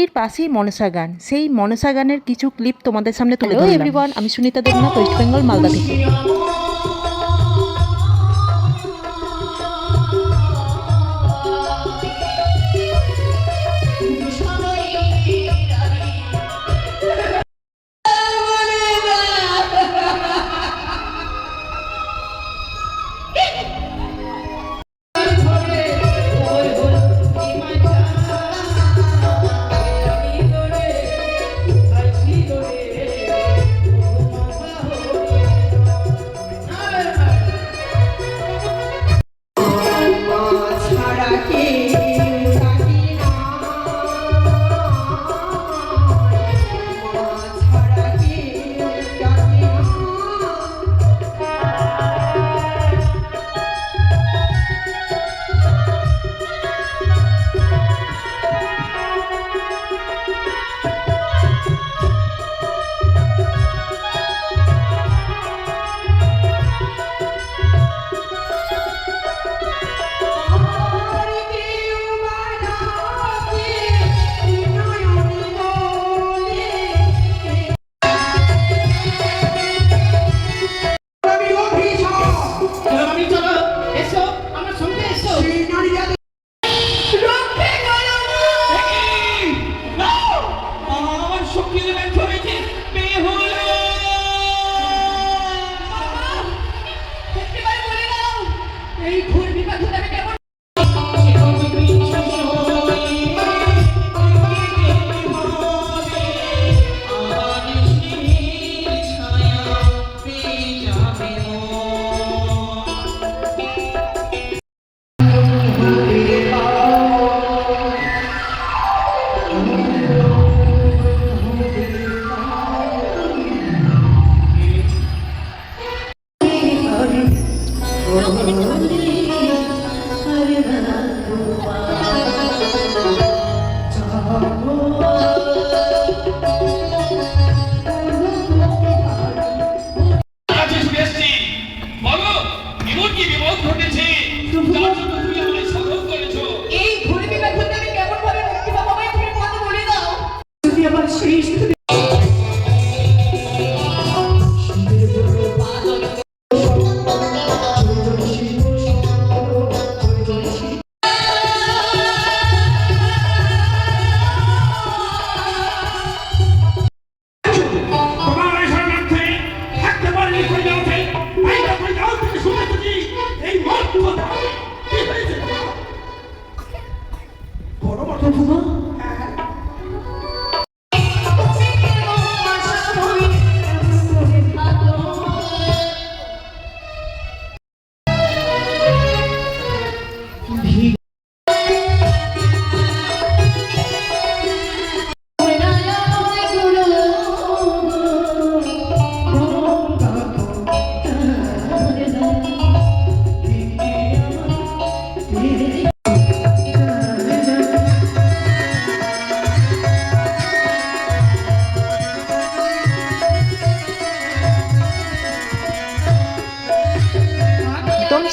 এর পাশেই মনসা গান, সেই মনসা গানের কিছু ক্লিপ তোমাদের সামনে তুলে ধরলাম। এভরিওয়ান, আমি সুনিতা দেবনাথ, ওয়েস্ট বেঙ্গল, মালদা থেকে।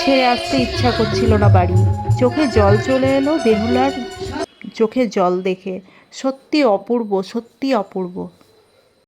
ছেড়ে আসতে ইচ্ছা করছিল না বাড়ি। চোখে জল চলে এলো বেহুলার চোখে জল দেখে। সত্যি অপূর্ব, সত্যি অপূর্ব।